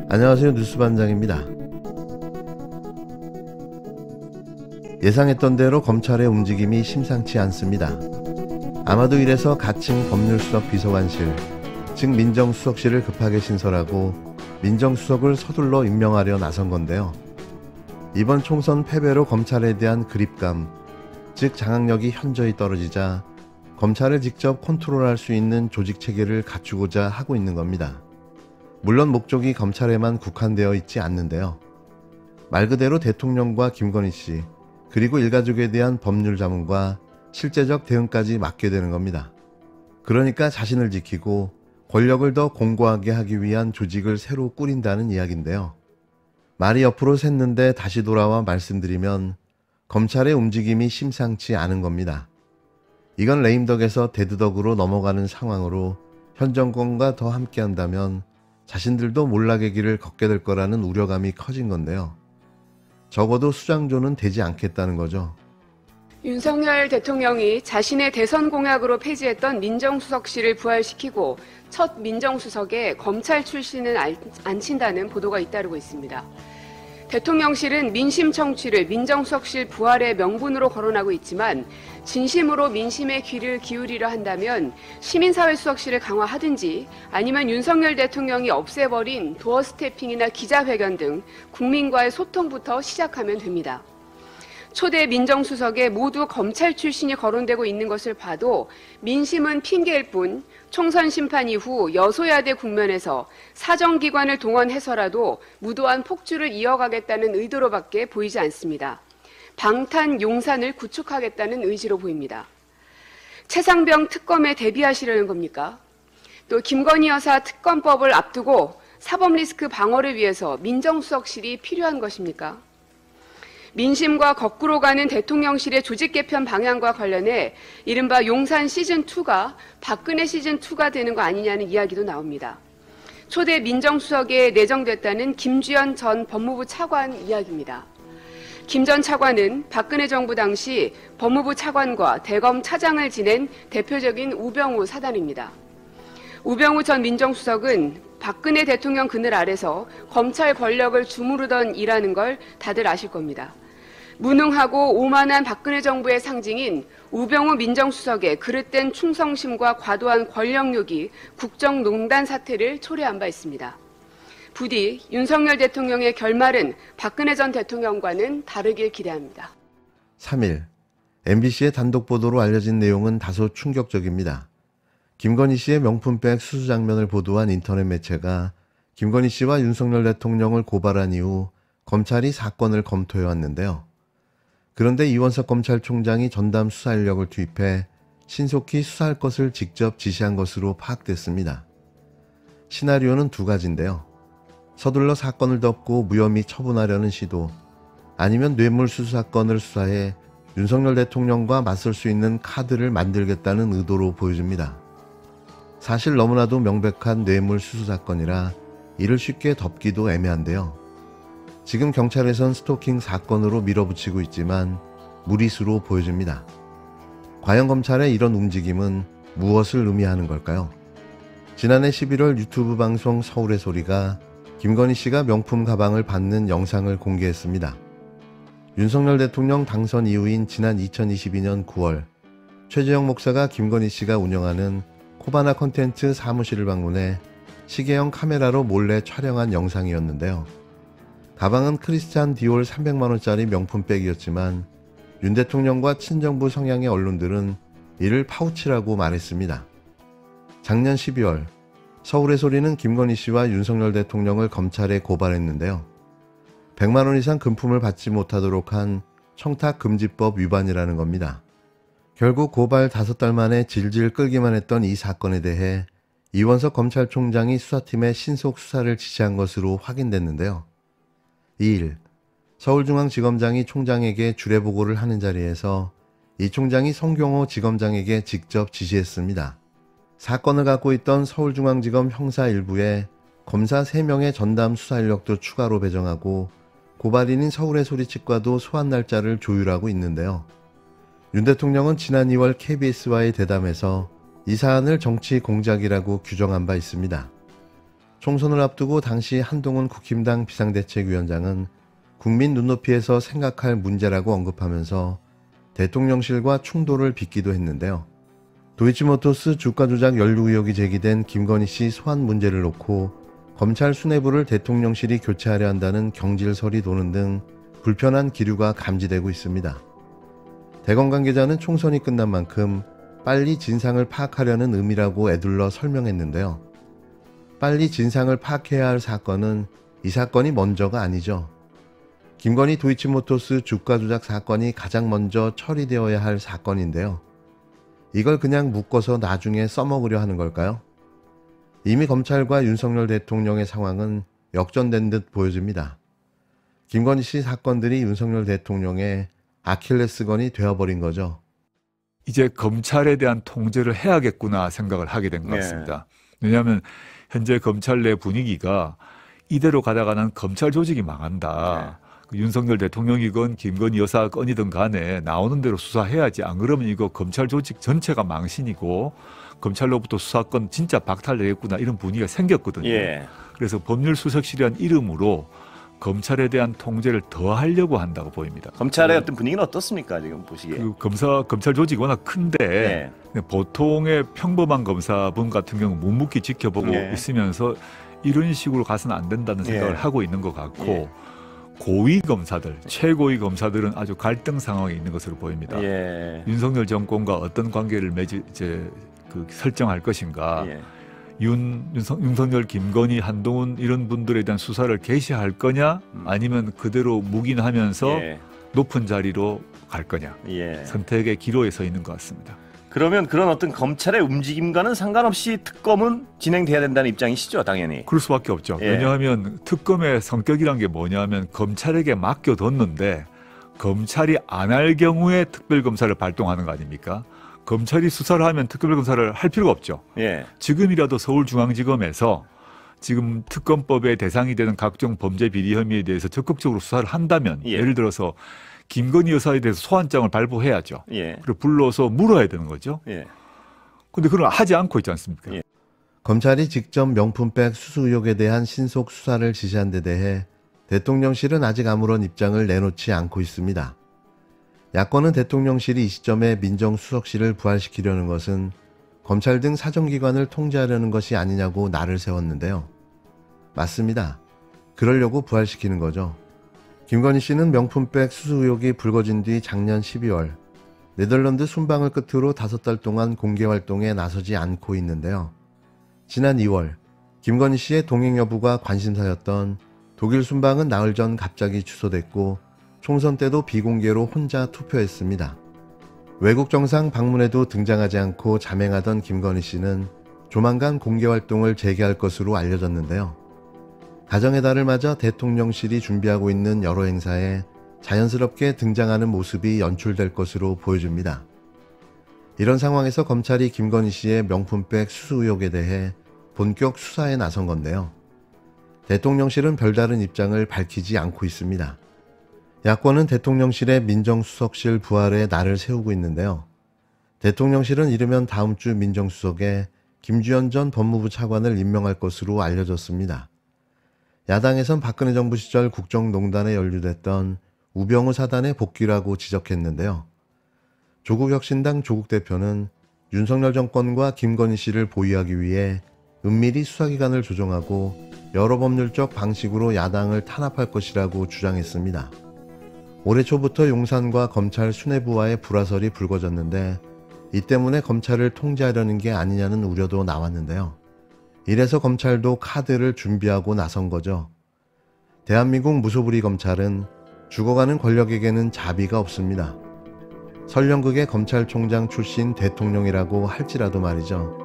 안녕하세요. 뉴스반장입니다. 예상했던 대로 검찰의 움직임이 심상치 않습니다. 아마도 이래서 가칭 법률수석 비서관실, 즉 민정수석실을 급하게 신설하고 민정수석을 서둘러 임명하려 나선 건데요. 이번 총선 패배로 검찰에 대한 그립감, 즉 장악력이 현저히 떨어지자 검찰을 직접 컨트롤할 수 있는 조직체계를 갖추고자 하고 있는 겁니다. 물론 목적이 검찰에만 국한되어 있지 않는데요. 말 그대로 대통령과 김건희 씨, 그리고 일가족에 대한 법률 자문과 실제적 대응까지 맡게 되는 겁니다. 그러니까 자신을 지키고 권력을 더 공고하게 하기 위한 조직을 새로 꾸린다는 이야기인데요. 말이 옆으로 샜는데 다시 돌아와 말씀드리면 검찰의 움직임이 심상치 않은 겁니다. 이건 레임덕에서 데드덕으로 넘어가는 상황으로 현 정권과 더 함께한다면 자신들도 몰락의 길을 걷게 될 거라는 우려감이 커진 건데요. 적어도 수장조는 되지 않겠다는 거죠. 윤석열 대통령이 자신의 대선 공약으로 폐지했던 민정수석실을 부활시키고 첫 민정수석에 검찰 출신을 앉힌다는 보도가 잇따르고 있습니다. 대통령실은 민심 청취를 민정수석실 부활의 명분으로 거론하고 있지만 진심으로 민심의 귀를 기울이려 한다면 시민사회수석실을 강화하든지 아니면 윤석열 대통령이 없애버린 도어 스태핑이나 기자회견 등 국민과의 소통부터 시작하면 됩니다. 초대 민정수석에 모두 검찰 출신이 거론되고 있는 것을 봐도 민심은 핑계일 뿐 총선 심판 이후 여소야대 국면에서 사정기관을 동원해서라도 무도한 폭주를 이어가겠다는 의도로밖에 보이지 않습니다. 방탄 용산을 구축하겠다는 의지로 보입니다. 최상병 특검에 대비하시려는 겁니까? 또 김건희 여사 특검법을 앞두고 사법리스크 방어를 위해서 민정수석실이 필요한 것입니까? 민심과 거꾸로 가는 대통령실의 조직 개편 방향과 관련해 이른바 용산 시즌2가 박근혜 시즌2가 되는 거 아니냐는 이야기도 나옵니다. 초대 민정수석에 내정됐다는 김주현 전 법무부 차관 이야기입니다. 김 전 차관은 박근혜 정부 당시 법무부 차관과 대검 차장을 지낸 대표적인 우병우 사단입니다. 우병우 전 민정수석은 박근혜 대통령 그늘 아래서 검찰 권력을 주무르던 이라는 걸 다들 아실 겁니다. 무능하고 오만한 박근혜 정부의 상징인 우병우 민정수석의 그릇된 충성심과 과도한 권력욕이 국정농단 사태를 초래한 바 있습니다. 부디 윤석열 대통령의 결말은 박근혜 전 대통령과는 다르길 기대합니다. 3일, MBC의 단독 보도로 알려진 내용은 다소 충격적입니다. 김건희 씨의 명품백 수수 장면을 보도한 인터넷 매체가 김건희 씨와 윤석열 대통령을 고발한 이후 검찰이 사건을 검토해왔는데요. 그런데 이원석 검찰총장이 전담 수사 인력을 투입해 신속히 수사할 것을 직접 지시한 것으로 파악됐습니다. 시나리오는 두 가지인데요. 서둘러 사건을 덮고 무혐의 처분하려는 시도, 아니면 뇌물수수 사건을 수사해 윤석열 대통령과 맞설 수 있는 카드를 만들겠다는 의도로 보여집니다. 사실 너무나도 명백한 뇌물수수 사건이라 이를 쉽게 덮기도 애매한데요. 지금 경찰에선 스토킹 사건으로 밀어붙이고 있지만 무리수로 보여집니다. 과연 검찰의 이런 움직임은 무엇을 의미하는 걸까요? 지난해 11월 유튜브 방송 서울의 소리가 김건희 씨가 명품 가방을 받는 영상을 공개했습니다. 윤석열 대통령 당선 이후인 지난 2022년 9월 최재형 목사가 김건희 씨가 운영하는 코바나 콘텐츠 사무실을 방문해 시계형 카메라로 몰래 촬영한 영상이었는데요. 가방은 크리스찬 디올 300만원짜리 명품백이었지만 윤 대통령과 친정부 성향의 언론들은 이를 파우치라고 말했습니다. 작년 12월 서울의 소리는 김건희 씨와 윤석열 대통령을 검찰에 고발했는데요. 100만원 이상 금품을 받지 못하도록 한 청탁금지법 위반이라는 겁니다. 결국 고발 5달 만에 질질 끌기만 했던 이 사건에 대해 이원석 검찰총장이 수사팀에 신속 수사를 지시한 것으로 확인됐는데요. 2일 서울중앙지검장이 총장에게 주례보고를 하는 자리에서 이 총장이 송경호 지검장에게 직접 지시했습니다. 사건을 갖고 있던 서울중앙지검 형사 1부에 검사 3명의 전담 수사 인력도 추가로 배정하고 고발인인 서울의 소리 측과도 소환 날짜를 조율하고 있는데요. 윤 대통령은 지난 2월 KBS와의 대담에서 이 사안을 정치 공작이라고 규정한 바 있습니다. 총선을 앞두고 당시 한동훈 국힘당 비상대책위원장은 국민 눈높이에서 생각할 문제라고 언급하면서 대통령실과 충돌을 빚기도 했는데요. 도이치모터스 주가 조작 연루 의혹이 제기된 김건희 씨 소환 문제를 놓고 검찰 수뇌부를 대통령실이 교체하려 한다는 경질설이 도는 등 불편한 기류가 감지되고 있습니다. 대검 관계자는 총선이 끝난 만큼 빨리 진상을 파악하려는 의미라고 애둘러 설명했는데요. 빨리 진상을 파악해야 할 사건은 이 사건이 먼저가 아니죠. 김건희 도이치모터스 주가 조작 사건이 가장 먼저 처리되어야 할 사건인데요. 이걸 그냥 묶어서 나중에 써먹으려 하는 걸까요? 이미 검찰과 윤석열 대통령의 상황은 역전된 듯 보여집니다. 김건희 씨 사건들이 윤석열 대통령의 아킬레스건이 되어버린 거죠. 이제 검찰에 대한 통제를 해야겠구나 생각을 하게 된 것 같습니다. 왜냐하면 현재 검찰 내 분위기가 이대로 가다가는 검찰 조직이 망한다. 윤석열 대통령이건 김건희 여사 건이든 간에 나오는 대로 수사해야지. 안 그러면 이거 검찰 조직 전체가 망신이고 검찰로부터 수사권 진짜 박탈되겠구나 이런 분위기가 생겼거든요. 그래서 법률수석실이라는 이름으로 검찰에 대한 통제를 더 하려고 한다고 보입니다. 검찰의 어떤 분위기는 어떻습니까 지금 보시기에? 검찰 조직이 워낙 큰데 보통의 평범한 검사분 같은 경우 묵묵히 지켜보고 있으면서 이런 식으로 가서는 안 된다는 생각을 하고 있는 것 같고 고위 검사들, 최고위 검사들은 아주 갈등 상황에 있는 것으로 보입니다. 윤석열 정권과 어떤 관계를 설정할 것인가. 윤석열, 김건희, 한동훈 이런 분들에 대한 수사를 개시할 거냐 아니면 그대로 묵인하면서 높은 자리로 갈 거냐. 선택의 기로에 서 있는 것 같습니다. 그러면 그런 어떤 검찰의 움직임과는 상관없이 특검은 진행돼야 된다는 입장이시죠, 당연히. 그럴 수밖에 없죠. 왜냐하면 특검의 성격이란 게 뭐냐면 검찰에게 맡겨뒀는데 검찰이 안 할 경우에 특별검사를 발동하는 거 아닙니까? 검찰이 수사를 하면 특별검사를 할 필요가 없죠. 지금이라도 서울중앙지검에서 지금 특검법의 대상이 되는 각종 범죄 비리 혐의에 대해서 적극적으로 수사를 한다면 예를 들어서 김건희 여사에 대해서 소환장을 발부해야죠. 그리고 불러서 물어야 되는 거죠. 그런데 그걸 하지 않고 있지 않습니까? 검찰이 직접 명품백 수수 의혹에 대한 신속 수사를 지시한 데 대해 대통령실은 아직 아무런 입장을 내놓지 않고 있습니다. 야권은 대통령실이 이 시점에 민정수석실을 부활시키려는 것은 검찰 등 사정기관을 통제하려는 것이 아니냐고 날을 세웠는데요. 맞습니다. 그러려고 부활시키는 거죠. 김건희 씨는 명품백 수수 의혹이 불거진 뒤 작년 12월 네덜란드 순방을 끝으로 5달 동안 공개활동에 나서지 않고 있는데요. 지난 2월 김건희 씨의 동행 여부가 관심사였던 독일 순방은 나흘 전 갑자기 취소됐고 총선 때도 비공개로 혼자 투표했습니다. 외국 정상 방문에도 등장하지 않고 잠행하던 김건희 씨는 조만간 공개활동을 재개할 것으로 알려졌는데요. 가정의 달을 맞아 대통령실이 준비하고 있는 여러 행사에 자연스럽게 등장하는 모습이 연출될 것으로 보여집니다. 이런 상황에서 검찰이 김건희 씨의 명품백 수수 의혹에 대해 본격 수사에 나선 건데요. 대통령실은 별다른 입장을 밝히지 않고 있습니다. 야권은 대통령실의 민정수석실 부활에 날을 세우고 있는데요. 대통령실은 이르면 다음 주 민정수석에 김주현 전 법무부 차관을 임명할 것으로 알려졌습니다. 야당에선 박근혜 정부 시절 국정농단에 연루됐던 우병우 사단의 복귀라고 지적했는데요. 조국혁신당 조국 대표는 윤석열 정권과 김건희 씨를 보위하기 위해 은밀히 수사기관을 조정하고 여러 법률적 방식으로 야당을 탄압할 것이라고 주장했습니다. 올해 초부터 용산과 검찰 수뇌부와의 불화설이 불거졌는데 이 때문에 검찰을 통제하려는 게 아니냐는 우려도 나왔는데요. 이래서 검찰도 카드를 준비하고 나선 거죠. 대한민국 무소불위 검찰은 죽어가는 권력에게는 자비가 없습니다. 설령극의 검찰총장 출신 대통령이라고 할지라도 말이죠.